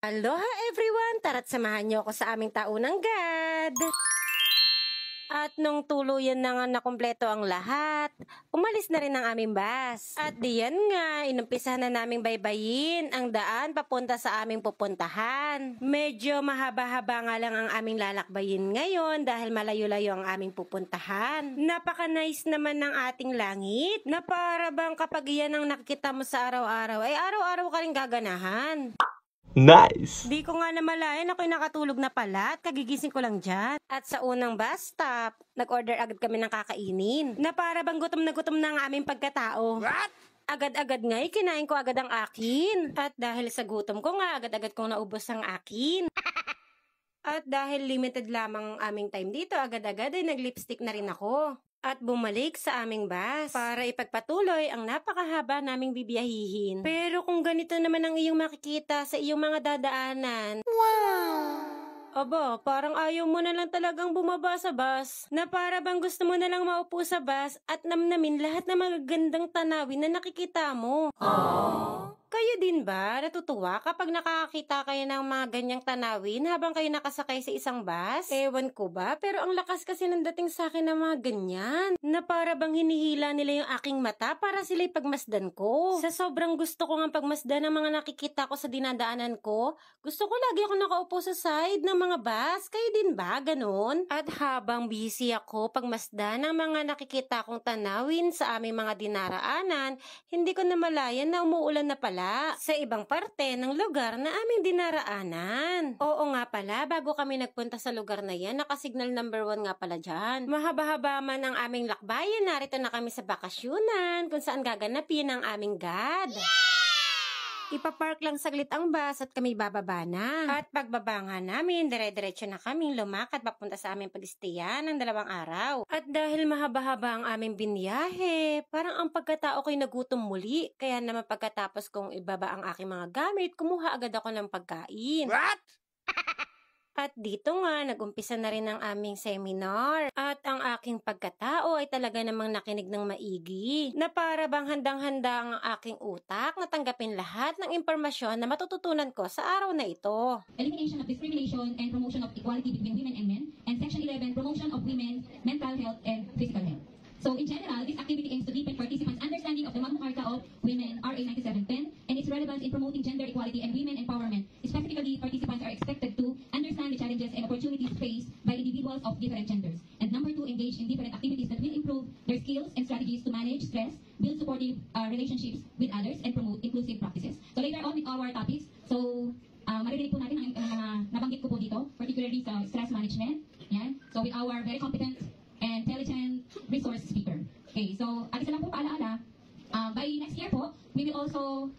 Aloha everyone! Tara't samahan niyo ako sa aming taunang GAD. At nung tuluyan na nga nakumpleto ang lahat, umalis na rin ang aming bus. At diyan nga, inumpisahan na naming baybayin ang daan papunta sa aming pupuntahan. Medyo mahaba-haba nga lang ang aming lalakbayin ngayon dahil malayo-layo ang aming pupuntahan. Napaka-nice naman ng ating langit na para bang kapag iyan ang nakikita mo sa araw-araw, ay araw-araw ka rin gaganahan. Nice! Di ko nga namalayan ako'y nakatulog na pala at kagigising ko lang dyan. At sa unang bus stop, nag-order agad kami ng kakainin na para bang gutom na ang aming pagkatao. What? Agad-agad nga, kinain ko agad ang akin. At dahil sa gutom ko nga, agad-agad kong naubos ang akin. At dahil limited lamang ang aming time dito, agad-agad ay nag-lipstick na rin ako. At bumalik sa aming bus para ipagpatuloy ang napakahaba naming bibiyahihin. Pero kung ganito naman ang iyong makikita sa iyong mga dadaanan, wow! Aba, parang ayaw mo na lang talagang bumaba sa bus, na para bang gusto mo na lang maupo sa bus at namnamin lahat ng magagandang tanawin na nakikita mo. Aww. Kayo din ba natutuwa kapag nakakakita kayo ng mga ganyang tanawin habang kayo nakasakay sa isang bus? Ewan ko ba, pero ang lakas kasi ng dating sa akin ng mga ganyan, na para bang hinihila nila yung aking mata para sila'y pagmasdan ko. Sa sobrang gusto ko ng pagmasdan ng mga nakikita ko sa dinadaanan ko, gusto ko lagi ako nakaupo sa side ng mga bus. Kayo din ba? Ganon? At habang busy ako pagmasdan ng mga nakikita kong tanawin sa aming mga dinaraanan, hindi ko namalayan na umuulan na pala sa ibang parte ng lugar na aming dinaraanan. Oo nga pala, bago kami nagpunta sa lugar na yan, nakasignal number 1 nga pala dyan. Mahaba-haba man ang aming lakbayan, narito na kami sa bakasyunan kung saan gaganapin ang aming GAD. Ipapark lang saglit ang bus at kami bababa na. At pagbaba nga namin, dire-diretso na kaming lumakad papunta sa aming pag-stayan ng 2 araw. At dahil mahaba-haba ang aming biniyahe, parang ang pagkatao ko'y nagutom muli. Kaya naman pagkatapos kong ibaba ang aking mga gamit, kumuha agad ako ng pagkain. What? At dito nga, nag-umpisa na rin ang aming seminar. At ang aking pagkatao ay talaga namang nakinig ng maigi, na para bang handang-handa ang aking utak na tanggapin lahat ng impormasyon na matututunan ko sa araw na ito. Elimination of discrimination and promotion of equality between women and men, and Section 11, promotion of women's mental health and physical health. So in general, this activity aims to deepen participants' understanding of the Magna Carta of Women, RA 9710, and its relevance in promoting gender equality and women empowerment. Specifically, participants are expected to understand the challenges and opportunities faced by individuals of different genders. And number 2, engage in different activities that will improve their skills and strategies to manage stress, build supportive relationships with others, and promote inclusive practices. So later on with our topics, so maririnig po natin ang mga nabanggit ko po dito, particularly sa stress management. Yan. So with our very competent and intelligent resource speaker. Okay, so isa lang po paalaala, by next year po, we will also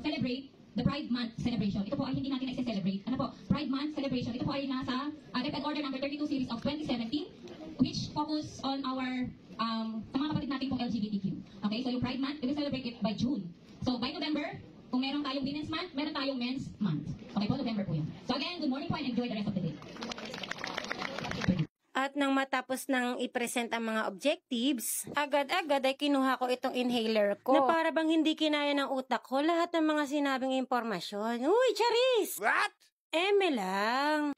celebrate the Pride Month celebration. Ito po ay hindi natin nagse-celebrate. Ano po? Pride Month celebration. Ito po ay nasa Decade Order number 32 series of 2017, which focus on our sa mga kapatid natin pong LGBTQ. Okay, so yung Pride Month, we will celebrate it by June. So by November, kung meron tayong Women's Month, meron tayong Men's Month. Okay po, November po yan. So again, good morning po and enjoy the rest of the day. At nang matapos nang i-present ang mga objectives, agad-agad ay kinuha ko itong inhaler ko na para bang hindi kinaya ng utak ko lahat ng mga sinabing impormasyon. Uy, Charis! What? Eme lang.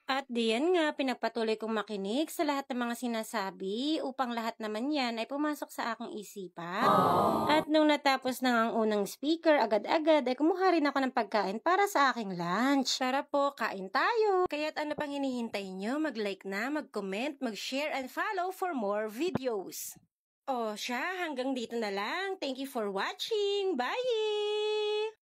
At diyan nga, pinagpatuloy kong makinig sa lahat ng mga sinasabi upang lahat naman yan ay pumasok sa aking isipan. Aww. At nung natapos na ang unang speaker, agad-agad ay kumuha rin ako ng pagkain para sa aking lunch. Tara po, kain tayo! Kaya't ano pang hinihintay nyo? Mag-like na, mag-comment, mag-share, and follow for more videos. O siya, hanggang dito na lang. Thank you for watching. Bye!